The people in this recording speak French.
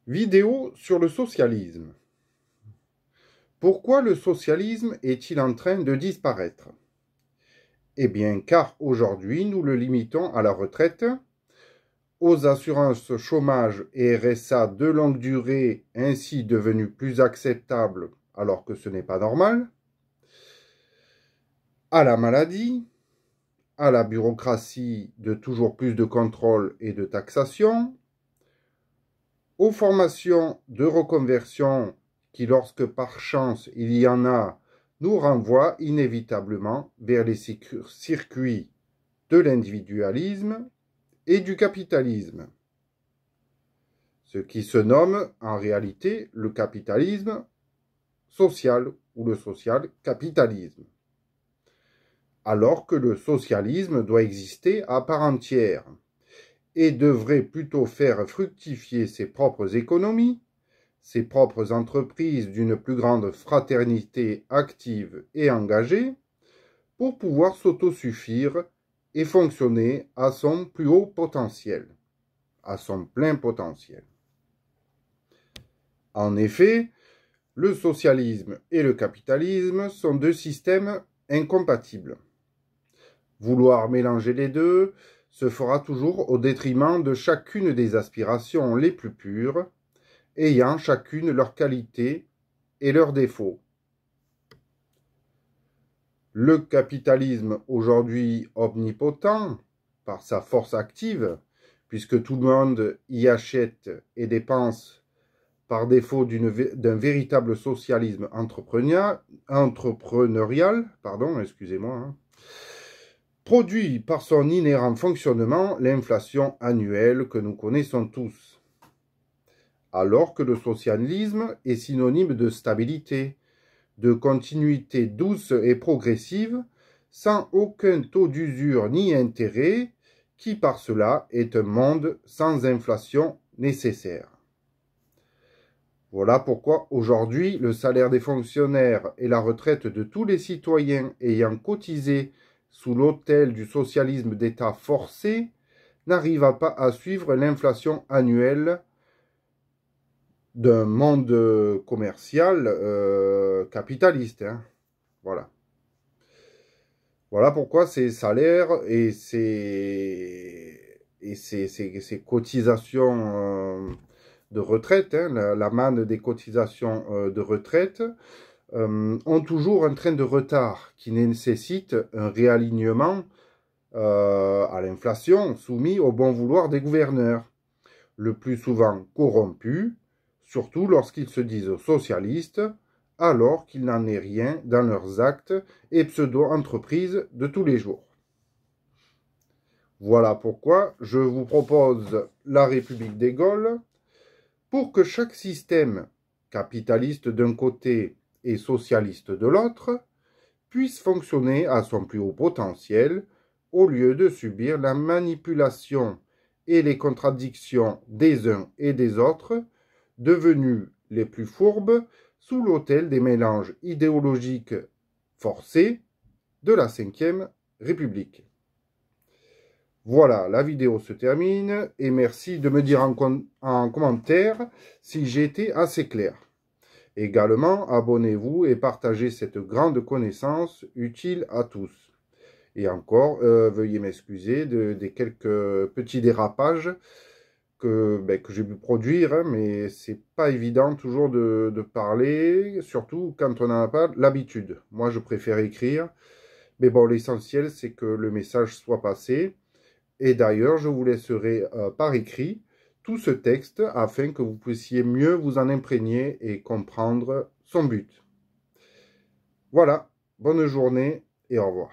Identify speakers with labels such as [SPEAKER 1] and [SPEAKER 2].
[SPEAKER 1] Vidéo sur le socialisme. Pourquoi le socialisme est-il en train de disparaître? Eh bien, car aujourd'hui, nous le limitons à la retraite, aux assurances chômage et RSA de longue durée, ainsi devenues plus acceptables alors que ce n'est pas normal, à la maladie, à la bureaucratie de toujours plus de contrôle et de taxation, aux formations de reconversion qui, lorsque par chance il y en a, nous renvoient inévitablement vers les circuits de l'individualisme et du capitalisme, ce qui se nomme en réalité le capitalisme social ou le social-capitalisme, alors que le socialisme doit exister à part entière et devrait plutôt faire fructifier ses propres économies, ses propres entreprises d'une plus grande fraternité active et engagée, pour pouvoir s'autosuffire et fonctionner à son plus haut potentiel, à son plein potentiel. En effet, le socialisme et le capitalisme sont deux systèmes incompatibles. Vouloir mélanger les deux se fera toujours au détriment de chacune des aspirations les plus pures, ayant chacune leurs qualités et leurs défauts. Le capitalisme aujourd'hui omnipotent, par sa force active, puisque tout le monde y achète et dépense par défaut d'un véritable socialisme entrepreneurial, produit par son inhérent fonctionnement l'inflation annuelle que nous connaissons tous. Alors que le socialisme est synonyme de stabilité, de continuité douce et progressive, sans aucun taux d'usure ni intérêt, qui par cela est un monde sans inflation nécessaire. Voilà pourquoi aujourd'hui le salaire des fonctionnaires et la retraite de tous les citoyens ayant cotisé sous l'autel du socialisme d'État forcé n'arriva pas à suivre l'inflation annuelle d'un monde commercial capitaliste. Voilà. Voilà pourquoi ces salaires et ces cotisations de retraite, la manne des cotisations de retraite, ont toujours un train de retard qui nécessite un réalignement à l'inflation soumis au bon vouloir des gouverneurs, le plus souvent corrompus, surtout lorsqu'ils se disent socialistes, alors qu'il n'en est rien dans leurs actes et pseudo-entreprises de tous les jours. Voilà pourquoi je vous propose la République des Gaules, pour que chaque système, capitaliste d'un côté et socialiste de l'autre, puisse fonctionner à son plus haut potentiel, au lieu de subir la manipulation et les contradictions des uns et des autres, devenus les plus fourbes sous l'autel des mélanges idéologiques forcés de la Ve République. Voilà, la vidéo se termine et merci de me dire en commentaire si j'ai été assez clair. Également, abonnez-vous et partagez cette grande connaissance utile à tous. Et encore, veuillez m'excuser des quelques petits dérapages que j'ai pu produire, mais c'est pas évident toujours de parler, surtout quand on n'en a pas l'habitude. Moi, je préfère écrire, mais bon, l'essentiel, c'est que le message soit passé. Et d'ailleurs, je vous laisserai par écrit tout ce texte afin que vous puissiez mieux vous en imprégner et comprendre son but. Voilà, bonne journée et au revoir.